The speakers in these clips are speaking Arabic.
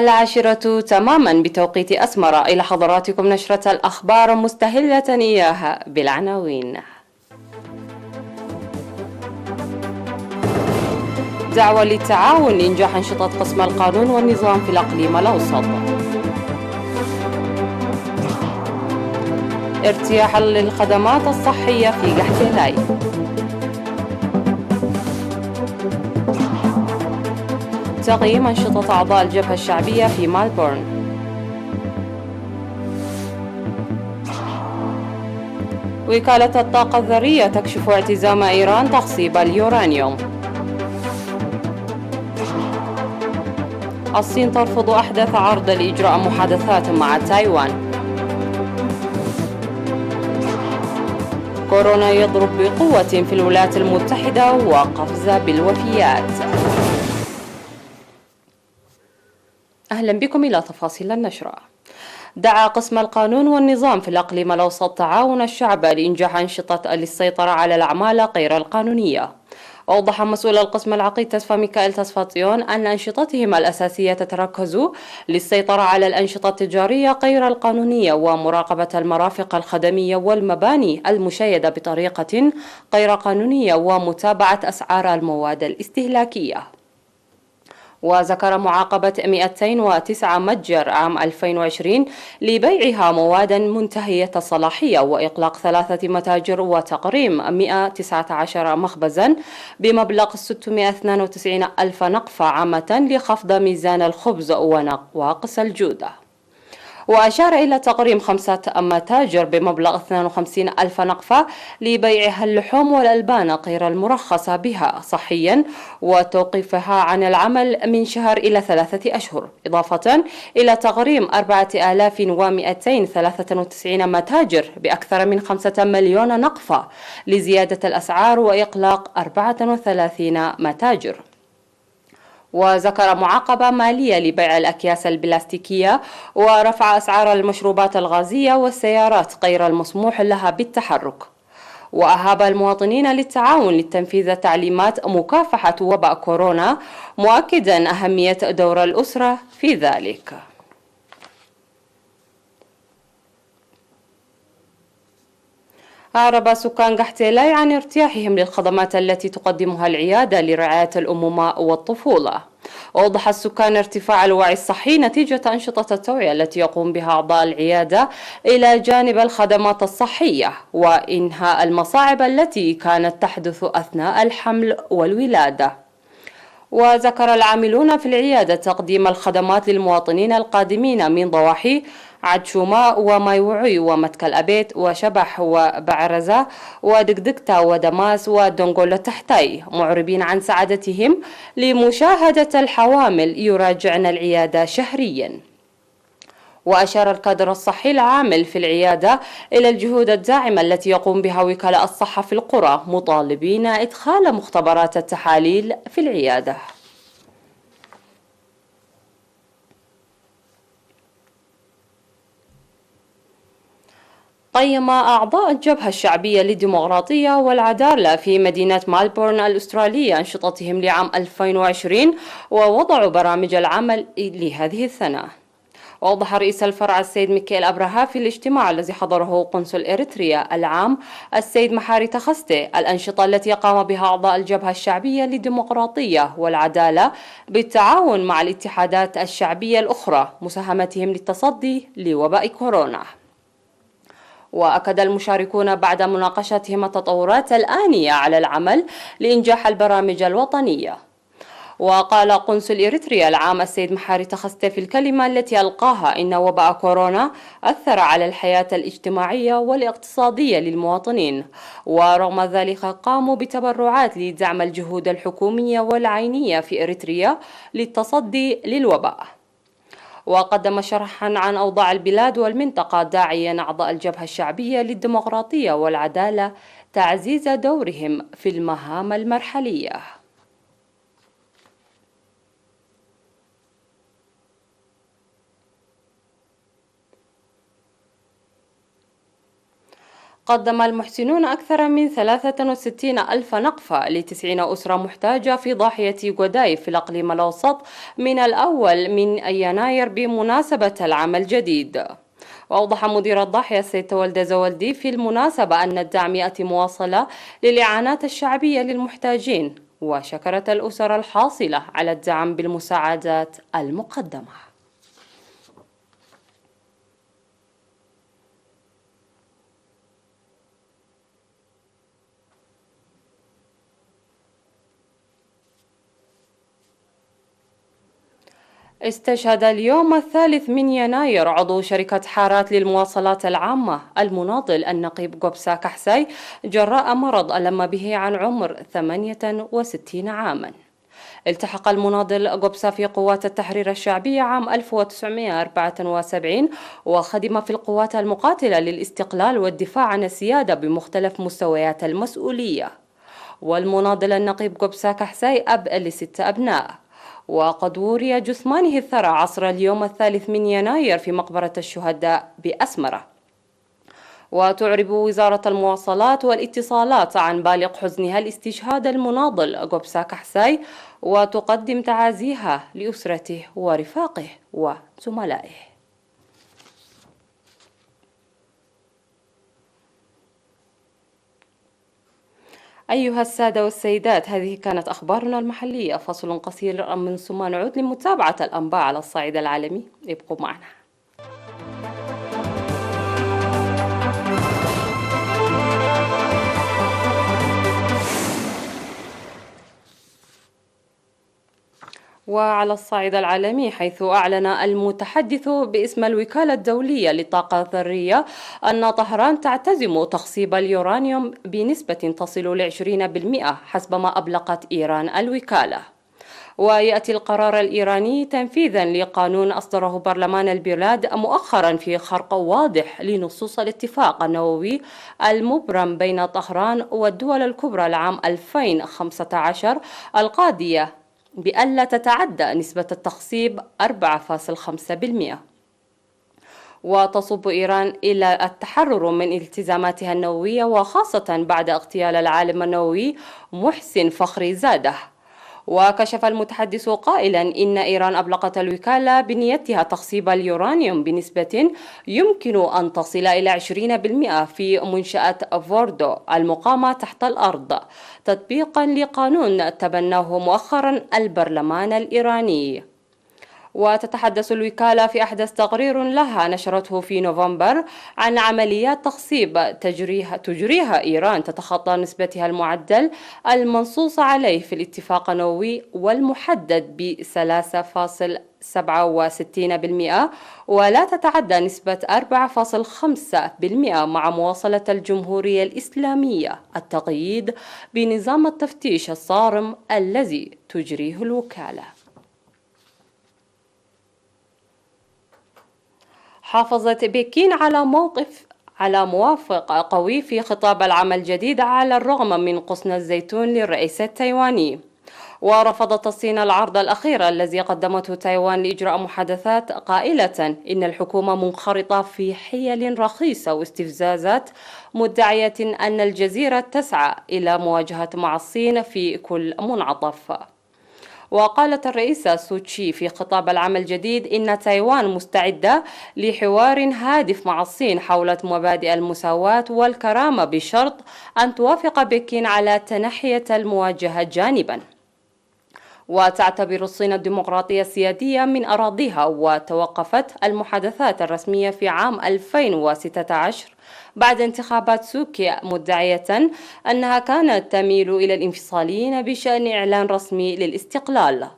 العاشرة تماما بتوقيت أسمر. إلى حضراتكم نشرة الأخبار مستهلة إياها بالعناوين. دعوة للتعاون لإنجاح أنشطة قسم القانون والنظام في الإقليم الأوسط. ارتياح للخدمات الصحية في قحطيلاي. تقييم أنشطة أعضاء الجبهة الشعبية في مالبورن. وكالة الطاقة الذرية تكشف اعتزام إيران تخصيب اليورانيوم. الصين ترفض أحدث عرض لإجراء محادثات مع تايوان. كورونا يضرب بقوة في الولايات المتحدة وقفز بالوفيات. أهلا بكم إلى تفاصيل النشرة. دعا قسم القانون والنظام في الإقليم الأوسط تعاون الشعب لإنجاح أنشطة للسيطرة على الأعمال غير القانونية. أوضح مسؤول القسم العقيد تصفى ميكائيل تصفاتيون أن أنشطتهم الأساسية تتركز للسيطرة على الأنشطة التجارية غير القانونية ومراقبة المرافق الخدمية والمباني المشيدة بطريقة غير قانونية ومتابعة أسعار المواد الاستهلاكية. وذكر معاقبة 209 متجر عام 2020 لبيعها مواد منتهية الصلاحية وإغلاق 3 متاجر وتقريم 119 مخبزا بمبلغ 692 ألف نقفة عامة لخفض ميزان الخبز ونواقص الجودة. وأشار إلى تقريم 5 متاجر بمبلغ 52 ألف نقفة لبيعها اللحوم والألبان غير المرخصة بها صحيا وتوقيفها عن العمل من شهر إلى 3 أشهر، إضافة إلى تقريم 4293 متاجر بأكثر من 5 مليون نقفة لزيادة الأسعار وإغلاق 34 متاجر. وذكر معاقبة مالية لبيع الأكياس البلاستيكية ورفع أسعار المشروبات الغازية والسيارات غير المسموح لها بالتحرك. وأهاب المواطنين للتعاون لتنفيذ تعليمات مكافحة وباء كورونا، مؤكدا أهمية دور الأسرة في ذلك. أعرب سكان قحطيلاي عن ارتياحهم للخدمات التي تقدمها العيادة لرعاية الأمومة والطفولة. أوضح السكان ارتفاع الوعي الصحي نتيجة أنشطة التوعية التي يقوم بها أعضاء العيادة إلى جانب الخدمات الصحية وإنهاء المصاعب التي كانت تحدث أثناء الحمل والولادة. وذكر العاملون في العيادة تقديم الخدمات للمواطنين القادمين من ضواحي عدشوماء ومايوعي ومتك الأبيت وشبح وبعرزة ودقدقتا ودماس ودنقل التحتي، معربين عن سعادتهم لمشاهدة الحوامل يراجعن العيادة شهريا. وأشار الكادر الصحي العامل في العيادة إلى الجهود الداعمة التي يقوم بها وكالة الصحة في القرى، مطالبين إدخال مختبرات التحاليل في العيادة. قيم أعضاء الجبهة الشعبية للديمقراطية والعدالة في مدينة مالبورن الأسترالية أنشطتهم لعام 2020 ووضعوا برامج العمل لهذه السنة. وأوضح رئيس الفرع السيد ميكائيل أبراها في الاجتماع الذي حضره قنصل إريتريا العام السيد محاري تخستي الأنشطة التي قام بها أعضاء الجبهة الشعبية للديمقراطية والعدالة بالتعاون مع الاتحادات الشعبية الأخرى، مساهمتهم للتصدي لوباء كورونا. وأكد المشاركون بعد مناقشتهم التطورات الآنية على العمل لإنجاح البرامج الوطنية. وقال قنصل إريتريا العام السيد محاري تخستي في الكلمة التي ألقاها إن وباء كورونا أثر على الحياة الاجتماعية والاقتصادية للمواطنين، ورغم ذلك قاموا بتبرعات لدعم الجهود الحكومية والعينية في إريتريا للتصدي للوباء. وقدم شرحا عن أوضاع البلاد والمنطقة داعيا أعضاء الجبهة الشعبية للديمقراطية والعدالة تعزيز دورهم في المهام المرحلية. قدم المحسنون أكثر من 63 ألف نقفة ل90 أسرة محتاجة في ضاحية غوداي في الإقليم الأوسط من الأول من يناير بمناسبة العام الجديد. وأوضح مدير الضاحية السيد تولد زولدي في المناسبة أن الدعم يأتي مواصلة للإعانات الشعبية للمحتاجين، وشكرت الأسر الحاصلة على الدعم بالمساعدات المقدمة. استشهد اليوم 3 يناير عضو شركة حارات للمواصلات العامة المناضل النقيب قبسا كحساي جراء مرض ألم به عن عمر 68 عاما. التحق المناضل قبسا في قوات التحرير الشعبية عام 1974 وخدم في القوات المقاتلة للاستقلال والدفاع عن السيادة بمختلف مستويات المسؤولية. والمناضل النقيب قبسا كحساي أب ل6 أبناء، وقد وري جثمانه الثرى عصر اليوم 3 يناير في مقبرة الشهداء بأسمرة. وتعرب وزارة المواصلات والاتصالات عن بالغ حزنها لاستشهاد المناضل قبسا كحساي، وتقدم تعازيها لأسرته ورفاقه وزملائه. أيها السادة والسيدات، هذه كانت أخبارنا المحلية. فصل قصير من ثم نعود لمتابعة الأنباء على الصعيد العالمي. ابقوا معنا. وعلى الصعيد العالمي، حيث أعلن المتحدث باسم الوكالة الدولية للطاقة الذرية أن طهران تعتزم تخصيب اليورانيوم بنسبة تصل ل20% حسب ما أبلغت إيران الوكالة. ويأتي القرار الإيراني تنفيذا لقانون أصدره برلمان البلاد مؤخرا في خرق واضح لنصوص الاتفاق النووي المبرم بين طهران والدول الكبرى لعام 2015 القاضية بألا تتعدى نسبة التخصيب 4.5%. وتصب إيران إلى التحرر من التزاماتها النووية، وخاصة بعد اغتيال العالم النووي محسن فخري زاده. وكشف المتحدث قائلا إن إيران أبلغت الوكالة بنيتها تخصيب اليورانيوم بنسبة يمكن أن تصل إلى 20% في منشأة فوردو المقامة تحت الأرض، تطبيقا لقانون تبناه مؤخرا البرلمان الإيراني. وتتحدث الوكالة في أحدث تقرير لها نشرته في نوفمبر عن عمليات تخصيب تجريها إيران تتخطى نسبتها المعدل المنصوص عليه في الاتفاق النووي والمحدد ب3.67%، ولا تتعدى نسبة 4.5% مع مواصلة الجمهورية الإسلامية التقييد بنظام التفتيش الصارم الذي تجريه الوكالة. حافظت بكين على موافق قوي في خطاب العام الجديد على الرغم من غصن الزيتون للرئيس التايواني. ورفضت الصين العرض الأخير الذي قدمته تايوان لإجراء محادثات، قائلة إن الحكومة منخرطة في حيل رخيصة واستفزازات، مدعية أن الجزيرة تسعى إلى مواجهة مع الصين في كل منعطف. وقالت الرئيسة سوتشي في خطاب العام الجديد إن تايوان مستعدة لحوار هادف مع الصين حول مبادئ المساواة والكرامة بشرط أن توافق بكين على تنحية المواجهة جانباً. وتعتبر الصين الديمقراطية السيادية من أراضيها، وتوقفت المحادثات الرسمية في عام 2016 بعد انتخابات سوكي، مدعية أنها كانت تميل إلى الانفصاليين بشأن إعلان رسمي للاستقلال.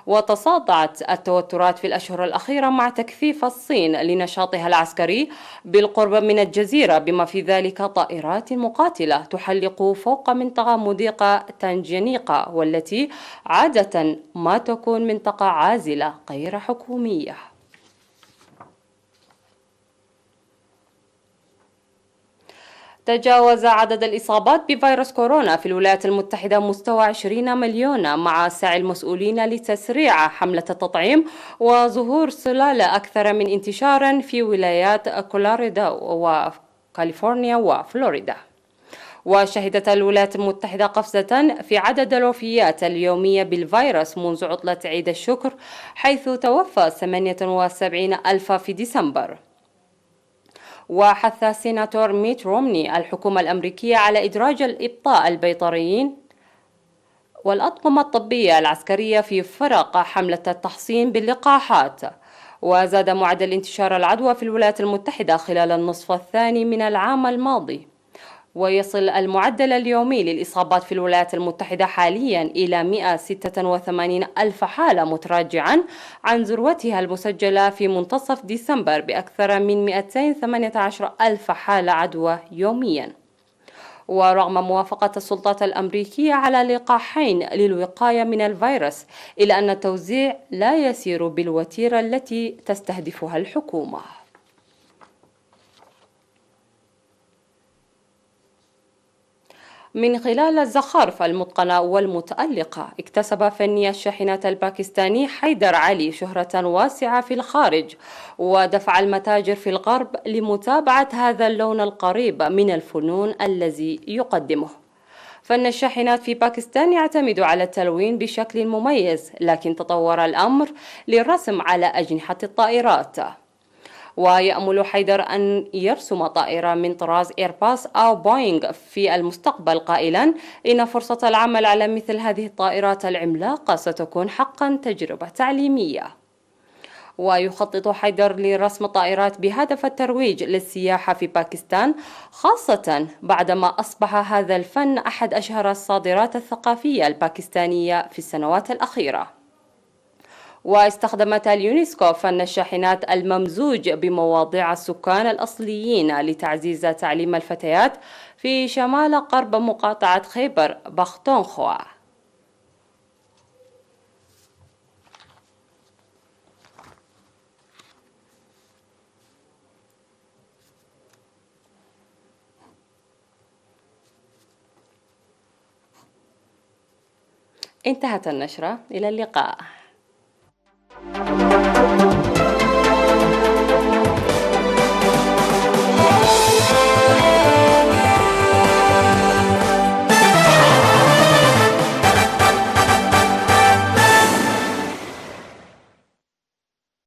وتصاعدت التوترات في الأشهر الأخيرة مع تكثيف الصين لنشاطها العسكري بالقرب من الجزيرة، بما في ذلك طائرات مقاتلة تحلق فوق منطقة مضيقة تانجانيقا، والتي عادة ما تكون منطقة عازلة غير حكومية. تجاوز عدد الإصابات بفيروس كورونا في الولايات المتحدة مستوى 20 مليون، مع سعي المسؤولين لتسريع حملة التطعيم وظهور سلالة أكثر من انتشارا في ولايات كولورادو كاليفورنيا وفلوريدا. وشهدت الولايات المتحدة قفزة في عدد الوفيات اليومية بالفيروس منذ عطلة عيد الشكر، حيث توفى 78 ألف في ديسمبر. وحث السيناتور ميت رومني الحكومة الأمريكية على إدراج الإبطاء البيطريين والأطقم الطبية العسكرية في فرق حملة التحصين باللقاحات. وزاد معدل انتشار العدوى في الولايات المتحدة خلال النصف الثاني من العام الماضي، ويصل المعدل اليومي للإصابات في الولايات المتحدة حاليا إلى 186 ألف حالة، متراجعا عن ذروتها المسجلة في منتصف ديسمبر بأكثر من 218 ألف حالة عدوى يوميا. ورغم موافقة السلطات الأمريكية على لقاحين للوقاية من الفيروس، إلا أن التوزيع لا يسير بالوتيرة التي تستهدفها الحكومة. من خلال الزخارف المتقنة والمتألقة، اكتسب فني الشاحنات الباكستاني حيدر علي شهرة واسعة في الخارج، ودفع المتاجر في الغرب لمتابعة هذا اللون القريب من الفنون الذي يقدمه. فن الشاحنات في باكستان يعتمد على التلوين بشكل مميز، لكن تطور الأمر للرسم على أجنحة الطائرات. ويأمل حيدر أن يرسم طائرة من طراز إيرباص أو بوينغ في المستقبل، قائلا إن فرصة العمل على مثل هذه الطائرات العملاقة ستكون حقا تجربة تعليمية. ويخطط حيدر لرسم طائرات بهدف الترويج للسياحة في باكستان، خاصة بعدما أصبح هذا الفن أحد أشهر الصادرات الثقافية الباكستانية في السنوات الأخيرة. واستخدمت اليونسكو فن الشاحنات الممزوج بمواضيع السكان الأصليين لتعزيز تعليم الفتيات في شمال غرب مقاطعة خيبر بختونخوا. انتهت النشرة، إلى اللقاء.